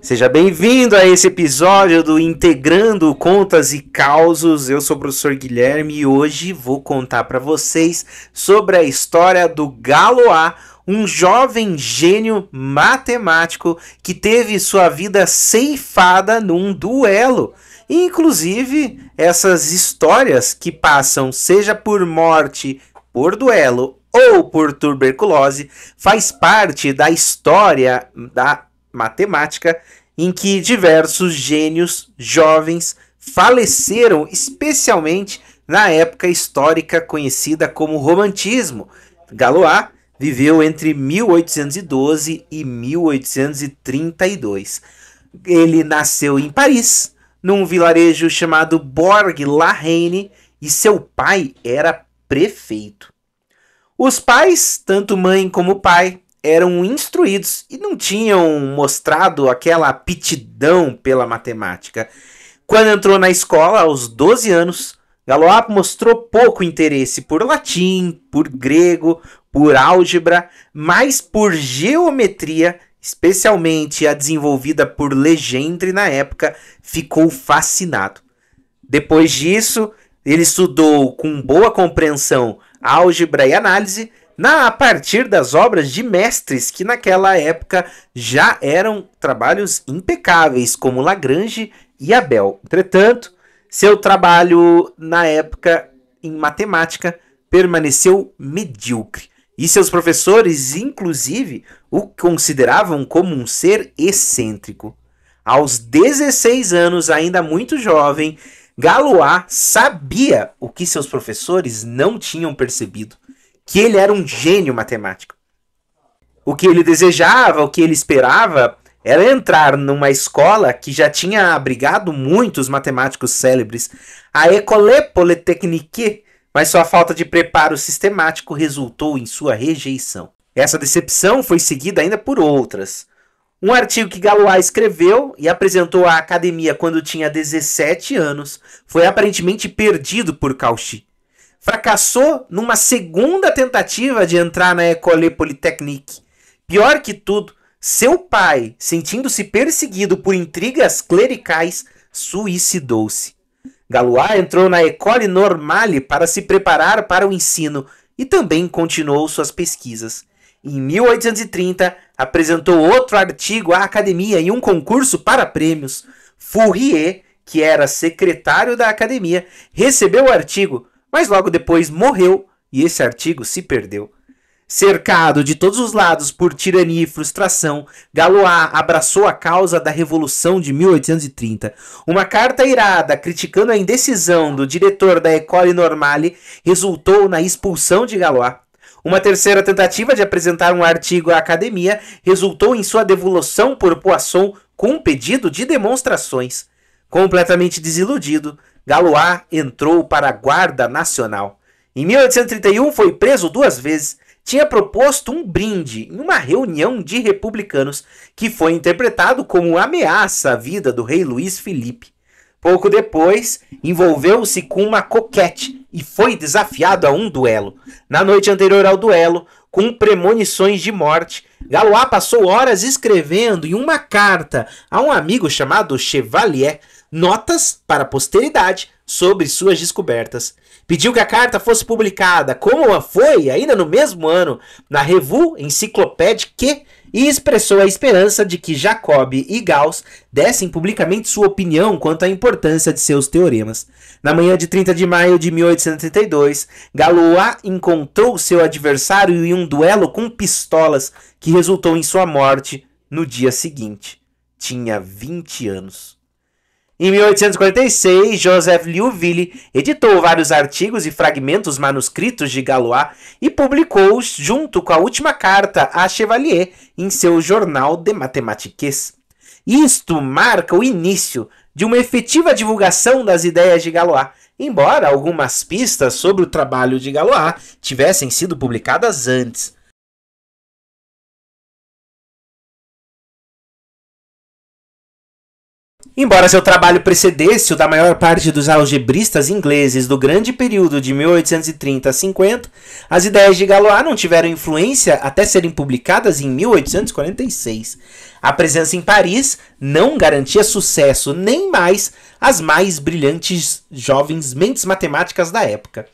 Seja bem-vindo a esse episódio do Integrando Contas e Causos. Eu sou o professor Guilherme e hoje vou contar para vocês sobre a história do Galois, um jovem gênio matemático que teve sua vida ceifada num duelo. Inclusive, essas histórias que passam seja por morte, por duelo ou por tuberculose, faz parte da história da matemática em que diversos gênios jovens faleceram, especialmente na época histórica conhecida como Romantismo. Galois viveu entre 1812 e 1832. Ele nasceu em Paris, num vilarejo chamado Bourg-la-Reine, e seu pai era prefeito. Os pais, tanto mãe como pai, eram instruídos e não tinham mostrado aquela aptidão pela matemática. Quando entrou na escola, aos 12 anos, Galois mostrou pouco interesse por latim, por grego, por álgebra, mas por geometria, especialmente a desenvolvida por Legendre na época, ficou fascinado. Depois disso, ele estudou com boa compreensão álgebra e análise a partir das obras de mestres que naquela época já eram trabalhos impecáveis, como Lagrange e Abel. Entretanto, seu trabalho na época em matemática permaneceu medíocre. E seus professores, inclusive, o consideravam como um ser excêntrico. Aos 16 anos, ainda muito jovem, Galois sabia o que seus professores não tinham percebido, que ele era um gênio matemático. O que ele desejava, o que ele esperava, era entrar numa escola que já tinha abrigado muitos matemáticos célebres, a École Polytechnique, mas sua falta de preparo sistemático resultou em sua rejeição. Essa decepção foi seguida ainda por outras. Um artigo que Galois escreveu e apresentou à academia quando tinha 17 anos foi aparentemente perdido por Cauchy. Fracassou numa segunda tentativa de entrar na École Polytechnique. Pior que tudo, seu pai, sentindo-se perseguido por intrigas clericais, suicidou-se. Galois entrou na École Normale para se preparar para o ensino e também continuou suas pesquisas. Em 1830, apresentou outro artigo à academia em um concurso para prêmios. Fourier, que era secretário da academia, recebeu o artigo, mas logo depois morreu e esse artigo se perdeu. Cercado de todos os lados por tirania e frustração, Galois abraçou a causa da Revolução de 1830. Uma carta irada criticando a indecisão do diretor da École Normale resultou na expulsão de Galois. Uma terceira tentativa de apresentar um artigo à academia resultou em sua devolução por Poisson com um pedido de demonstrações. Completamente desiludido, Galois entrou para a Guarda Nacional. Em 1831 foi preso 2 vezes. Tinha proposto um brinde em uma reunião de republicanos que foi interpretado como ameaça à vida do rei Luís Felipe. Pouco depois, envolveu-se com uma coquette e foi desafiado a um duelo. Na noite anterior ao duelo, com premonições de morte, Galois passou horas escrevendo em uma carta a um amigo chamado Chevalier notas para a posteridade sobre suas descobertas. Pediu que a carta fosse publicada, como foi ainda no mesmo ano, na Revue Encyclopédique, e expressou a esperança de que Jacob e Gauss dessem publicamente sua opinião quanto à importância de seus teoremas. Na manhã de 30 de maio de 1832, Galois encontrou seu adversário em um duelo com pistolas que resultou em sua morte no dia seguinte. Tinha 20 anos. Em 1846, Joseph Liouville editou vários artigos e fragmentos manuscritos de Galois e publicou-os junto com a última carta a Chevalier em seu Journal de Mathématiques. Isto marca o início de uma efetiva divulgação das ideias de Galois, embora algumas pistas sobre o trabalho de Galois tivessem sido publicadas antes. Embora seu trabalho precedesse o da maior parte dos algebristas ingleses do grande período de 1830 a 50, as ideias de Galois não tiveram influência até serem publicadas em 1846. A presença em Paris não garantia sucesso nem mais às mais brilhantes jovens mentes matemáticas da época.